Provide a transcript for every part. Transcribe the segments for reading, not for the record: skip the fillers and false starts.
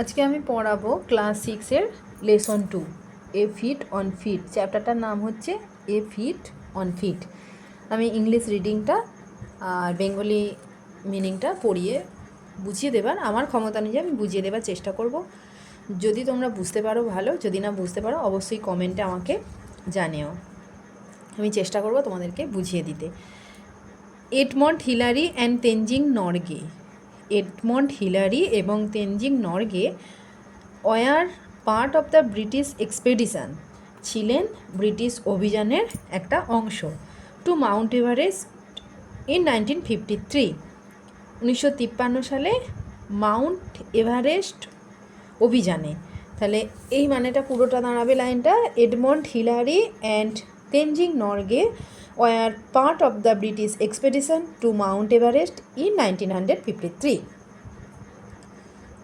আজকে আমি পড়াবো ক্লাস 6-এর lesson 2 a fit on fit. চ্যাপ্টারটার নাম হচ্ছে এ ফিট অন ফিট। আমি ইংলিশ রিডিংটা আর বেঙ্গলি মিনিংটা পড়িয়ে বুঝিয়ে দেবার আমার ক্ষমতা অনুযায়ী আমি বুঝিয়ে দেবার চেষ্টা করব। যদি তোমরা বুঝতে পারো ভালো, যদি না বুঝতে পারো অবশ্যই কমেন্টে আমাকে জানিও। আমি চেষ্টা করব তোমাদেরকে বুঝিয়ে দিতে। Edmund Hillary and Tenzing Norgay. Edmund Hillary এবং Tenzing Norgay were part of the British expedition, ছিলেন ব্রিটিশ অভিযানের একটা অংশ টু মাউন্ট এভারেস্ট ইন 1953। 1953 সালে মাউন্ট এভারেস্ট অভিযানে। তাহলে এই মানেটা পুরোটা দাঁড়াবে লাইনটা, Edmund Hillary and Tenzing Norgay were part of the British expedition to Mount Everest in 1953।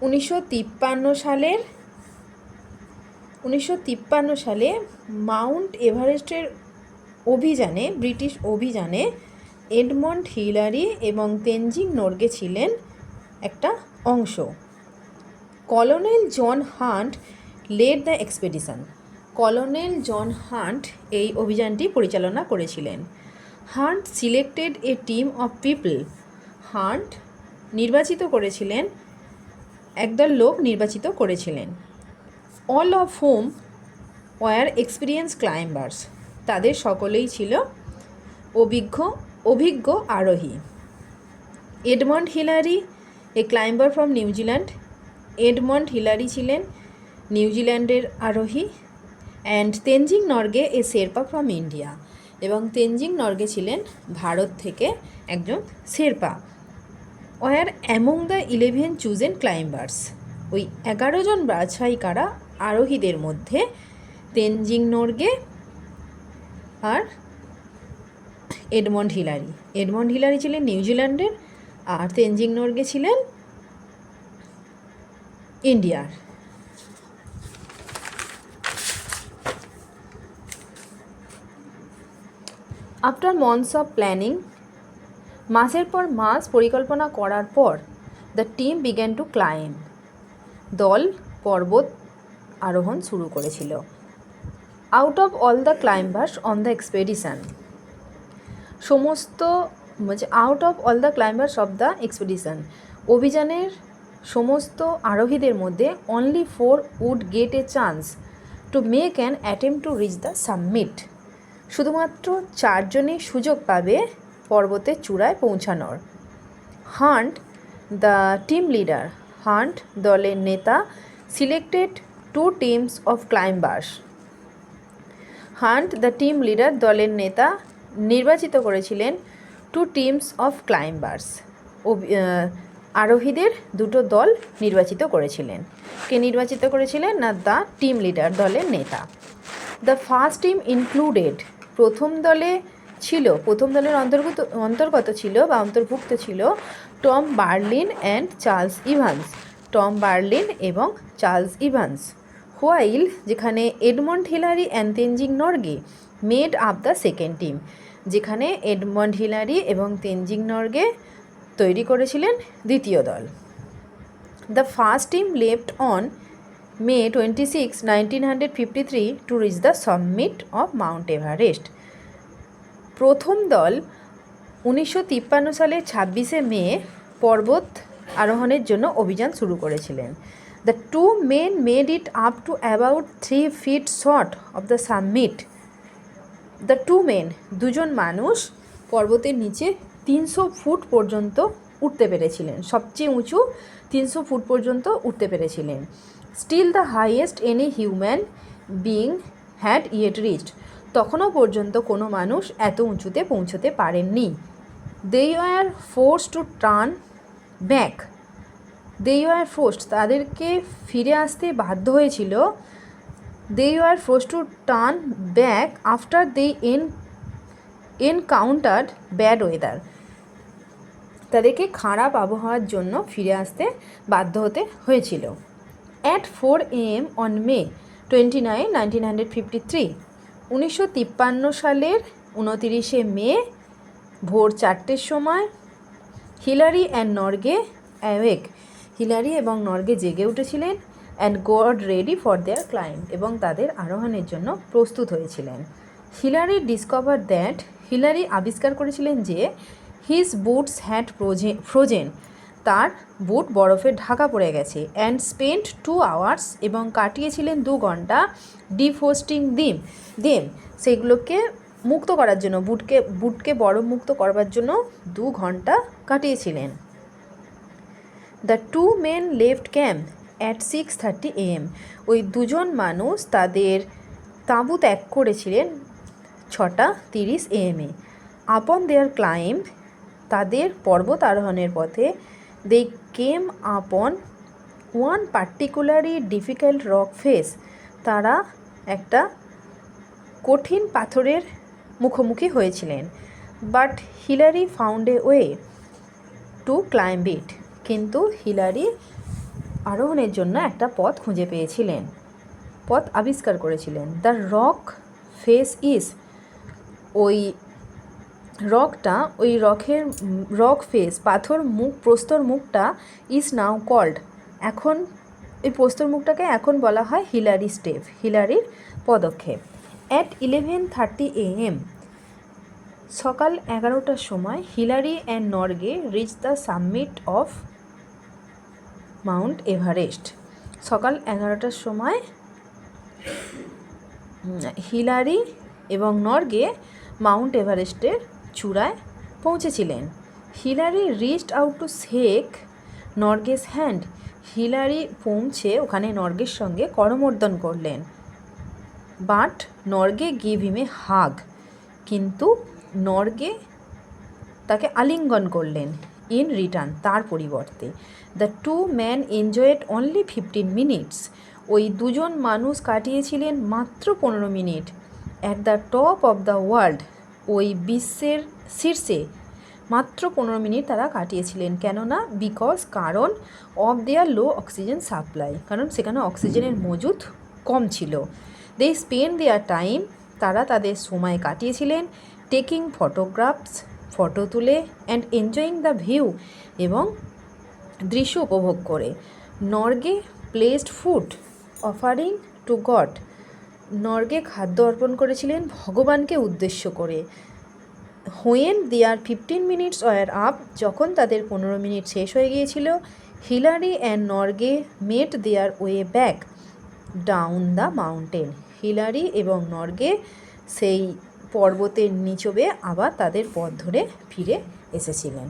1953 সালে মাউন্ট এভারেস্টের অভিযানে, ব্রিটিশ অভিযানে এডমন্ড হিলারি এবং তেনজিং নরগে ছিলেন একটা অংশ। Colonel John Hunt led the expedition. Colonel John Hunt এই অভিযানটি পরিচালনা করেছিলেন। Hunt selected a team of people. Hunt নির্বাচিত করেছিলেন, একদল লোক নির্বাচিত করেছিলেন। All of whom were experience climbers. তাদের সকলেই ছিল অভিজ্ঞ আরোহী। Edmund Hillary a climber from নিউজিল্যান্ড। এডমন্ড হিলারি ছিলেন নিউজিল্যান্ডের আরোহী। And Tenzing Norgay a Sherpa from India. এবং তেনজিং নরগে ছিলেন ভারত থেকে একজন Sherpa. Were among the 11 chosen climbers. ওই 11 জন বাছাই কারা আরোহীদের মধ্যে তেনজিং নরগে আর এডমন্ড হিলারি। এডমন্ড হিলারি ছিলেন নিউজিল্যান্ডের আর তেনজিং নরগে ছিলেন ইন্ডিয়ার। আফটার মান্থস অফ প্ল্যানিং, মাসের পর মাস পরিকল্পনা করার পর, the team began to climb. দল পর্বত আরোহণ শুরু করেছিল। Out of all the climbers on the expedition. Out of all the climbers of the expedition, অভিযানের সমস্ত আরোহীদের মধ্যে only 4 would get a chance to make an attempt to reach the summit. শুধুমাত্র 4 জনই সুযোগ পাবে পর্বতের চূড়ায় পৌঁছানোর। Hunt the team leader. Hunt দলের নেতা selected 2 teams of climbers. Hunt the team leader দলের নেতা নির্বাচিত করেছিলেন 2 টিমস অফ ক্লাইম্বার্স। আরোহীদের 2টো দল নির্বাচিত করেছিলেন। কে নির্বাচিত করেছিলেন না, দ্য টিম লিডার দলের নেতা। The first team included. প্রথম দলের অন্তর্গত ছিল বা অন্তর্ভুক্ত ছিল Tom Berlin and Charles Evans. Tom Berlin এবং চার্লস ইভান্স। হোয়াইল, যেখানে Edmund Hillary and Tenzing Norgay made up the second team. যেখানে এডমন্ড হিলারি এবং তেনজিং নরগে তৈরি করেছিলেন দ্বিতীয় দল। The first team left on May 26, 1953 to reach the summit of Mount Everest. প্রথম দল 1953 সালের 26শে মে পর্বত আরোহণের জন্য অভিযান শুরু করেছিলেন। The 2 men made it up to about 3 feet short of the summit. The 2 men, দুজন মানুষ পর্বতের নিচে 300 ফুট পর্যন্ত উঠতে পেরেছিলেন। সবচেয়ে উঁচু 300 ফুট পর্যন্ত উঠতে পেরেছিলেন। Still the highest any human being had yet reached. তখনও পর্যন্ত কোনো মানুষ এত উঁচুতে পৌঁছতে পারেননি। They were force to turn back. They were forced, তাদেরকে ফিরে আসতে বাধ্য হয়েছিল। They were force to turn back after they encountered bad weather. তাদেরকে খারাপ আবহাওয়ার জন্য ফিরে আসতে বাধ্য হতে হয়েছিল। At 4 AM on May 29, 1953, 1953 সালের 29শে মে ভোর 4টের সময় Hillary and Norgay awake. Hillary এবং নর্গে জেগে উঠেছিলেন and god ready for their climb, এবং তাদের আরোহণের জন্য প্রস্তুত হয়েছিলেন। হিলারি আবিষ্কার করেছিলেন যে হিজ বুটস হ্যাড ফ্রোজেন, তার বুট বরফে ঢাকা পড়ে গেছে। অ্যান্ড স্পেন্ট 2 hours, এবং কাটিয়েছিলেন 2 ঘন্টা ডিফ্রোস্টিং দেম, সেগুলোকে মুক্ত করার জন্য, বুটকে বরফ মুক্ত করবার জন্য 2 ঘন্টা কাটিয়েছিলেন। The 2 men left camp at 6:30 AM, ওই দুজন মানুষ তাদের তাঁবু ত্যাগ করেছিলেন 6:30 AM। আপন দেয়ার ক্লাইম্ব, তাদের পর্বত আরোহণের পথে, they came upon one particularly difficult rock face, তারা একটা কঠিন পাথরের মুখোমুখি হয়েছিলেন। But Hillary found a way to climb it, কিন্তু হিলারি আরোহণের জন্য একটা পথ খুঁজে পেয়েছিলেন, পথ আবিষ্কার করেছিলেন। দ্য রক ফেস ইজ, ওই রক ফেস, পাথর মুখ, প্রস্তর মুখটা ইজ নাও কল্ড, এখন এই প্রস্তর মুখটাকে এখন বলা হয় হিলারি স্টেপ, হিলারির পদক্ষেপ। অ্যাট 11:30 AM, সকাল 11টার সময় Hillary and Norgay reach the summit of Mount Everest. সকাল 11টার সময় হিলারি এবং নর্গে মাউন্ট এভারেস্টের চূড়ায় পৌঁছেছিলেন। Hillary reached out to shake Norgay's hand, Hillary পৌঁছে ওখানে নর্গের সঙ্গে করমর্দন করলেন। বাট নর্গে গিভ হিম এ হাগ, কিন্তু নর্গে তাকে আলিঙ্গন করলেন ইন রিটার্ন, তার পরিবর্তে। The 2 men enjoyed only 15 minutes, ওই দুজন মানুষ কাটিয়েছিলেন মাত্র 15 minute. At the top of the world, ওই বিশ্বের শীর্ষে মাত্র 15 মিনিট তারা কাটিয়েছিলেন। কেননা কারণ of their low oxygen supply, কারণ সেখানে অক্সিজেনের মজুদ কম ছিল। দে স্পেন্ড দেয়ার টাইম, তারা তাদের সময় কাটিয়েছিলেন টেকিং ফটোগ্রাফস, ফটো তুলে, অ্যান্ড এনজয়িং দ্য ভিউ, এবং দৃশ্য উপভোগ করে। Norgay placed food offering to God, Norgay খাদ্য অর্পণ করেছিলেন ভগবানকে উদ্দেশ্য করে। When their 15 minutes were up, যখন তাদের 15 মিনিট শেষ হয়ে গিয়েছিল, Hillary and Norgay met their way back down the mountain, Hillary এবং নর্গে সেই পর্বতের নিচবে আবার তাদের পথ ধরে ফিরে এসেছিলেন।